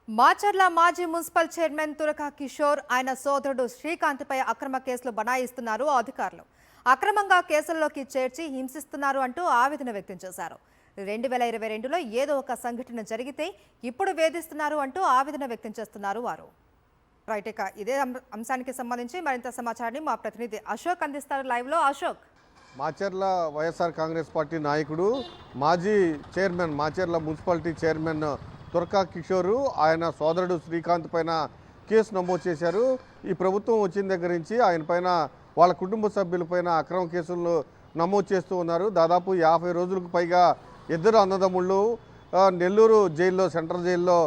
మాచర్ల మాజీ municipal chairman తురకా కిషోర్ ఆయన సోదరుడు శ్రీకాంత్పై అక్రమ కేసులు బనాయిస్తున్నారు అధికారులు. అక్రమంగా కేసుల్లోకి చేర్చి హింసిస్తున్నారు అంటూ ఆవేదన వ్యక్తం చేశారు. 2022లో ఏదో ఒక సంఘటన జరిగితే ఇప్పుడు వేధిస్తున్నారు అంటూ ఆవేదన వ్యక్తం చేస్తున్నారు వారు. రైట్, ఇక ఇదే అంశానికి సంబంధించి మరింత సమాచారాన్ని మా ప్రతినిధి అశోక్ అందిస్తారు లైవ్లో. అశోక్, మాచర్ల వైఎస్ఆర్ కాంగ్రెస్ పార్టీ నాయకుడు మాజీ చైర్మన్ మాచర్ల మున్సిపాలిటీ చైర్మన్ తురకా కిషోరు ఆయన సోదరుడు శ్రీకాంత్ పైన కేసు నమోదు చేశారు. ఈ ప్రభుత్వం వచ్చిన దగ్గర నుంచి ఆయన పైన వాళ్ళ కుటుంబ సభ్యులపైన అక్రమ కేసులను నమోదు చేస్తూ ఉన్నారు. దాదాపు 50 రోజులకు పైగా ఇద్దరు అన్నదమ్ముళ్ళు నెల్లూరు జైల్లో, సెంట్రల్ జైల్లో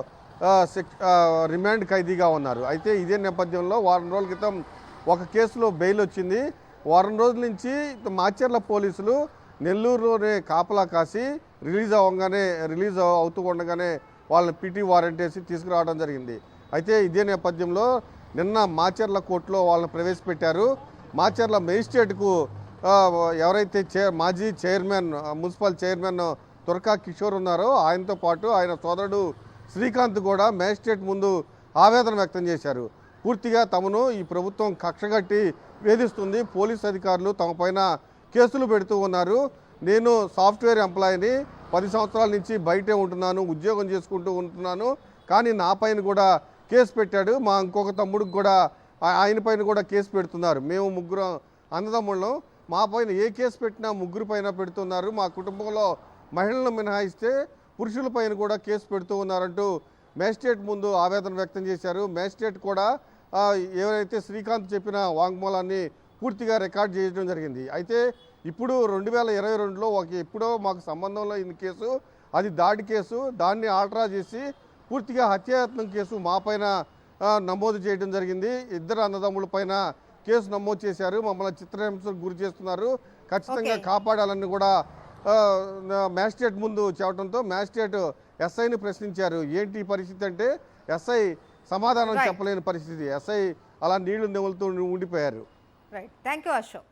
రిమాండ్ ఖైదీగా ఉన్నారు. అయితే ఇదే నేపథ్యంలో వారం రోజుల క్రితం ఒక కేసులో బెయిల్ వచ్చింది. వారం రోజుల నుంచి మాచర్ల పోలీసులు నెల్లూరులోనే కాపలా కాసి రిలీజ్ అవుతూ ఉండగానే వాళ్ళని పీటీ వారెంట్ వేసి తీసుకురావడం జరిగింది. అయితే ఇదే నేపథ్యంలో నిన్న మాచర్ల కోర్టులో వాళ్ళని ప్రవేశపెట్టారు. మాచర్ల మేజిస్ట్రేట్కు ఎవరైతే మాజీ చైర్మన్ మున్సిపల్ చైర్మన్ తురకా కిషోర్ ఉన్నారో ఆయనతో పాటు ఆయన సోదరుడు శ్రీకాంత్ కూడా మేజిస్ట్రేట్ ముందు ఆవేదన వ్యక్తం చేశారు. పూర్తిగా తమను ఈ ప్రభుత్వం కక్షగట్టి వేధిస్తుంది, పోలీస్ అధికారులు తమ పైన కేసులు పెడుతూ ఉన్నారు. నేను సాఫ్ట్వేర్ ఎంప్లాయీని, 10 సంవత్సరాల నుంచి బయటే ఉంటున్నాను, ఉద్యోగం చేసుకుంటూ ఉంటున్నాను, కానీ నా పైన కూడా కేసు పెట్టాడు. మా ఇంకొక తమ్ముడికి కూడా ఆయన పైన కూడా కేసు పెడుతున్నారు. మేము ముగ్గురం అన్నదమ్ముళ్ళం, మా పైన ఏ కేసు పెట్టినా ముగ్గురు పైన పెడుతున్నారు. మా కుటుంబంలో మహిళలను మినహాయిస్తే పురుషుల పైన కూడా కేసు పెడుతూ ఉన్నారంటూ మేజిస్ట్రేట్ ముందు ఆవేదన వ్యక్తం చేశారు. మేజిస్ట్రేట్ కూడా ఎవరైతే శ్రీకాంత్ చెప్పిన వాంగ్మూలాన్ని పూర్తిగా రికార్డ్ చేయడం జరిగింది. అయితే ఇప్పుడు 2022లో ఎప్పుడో మాకు సంబంధంలో ఈ కేసు, అది దాడి కేసు, దాన్ని ఆల్టరా చేసి పూర్తిగా హత్యాయత్నం కేసు మా పైన నమోదు చేయడం జరిగింది. ఇద్దరు అన్నదమ్ముల పైన కేసు నమోదు చేశారు. మమ్మల్ని చిత్రహింసకు గురి చేస్తున్నారు, ఖచ్చితంగా కాపాడాలని కూడా మ్యాజిస్ట్రేట్ ముందు చెప్పడంతో మ్యాజిస్ట్రేట్ ఎస్ఐని ప్రశ్నించారు. ఏంటి పరిస్థితి అంటే ఎస్ఐ సమాధానం చెప్పలేని పరిస్థితి. ఎస్ఐ అలా నీళ్లు నెవులుతూ ఉండిపోయారు. Right, thank you Ashok.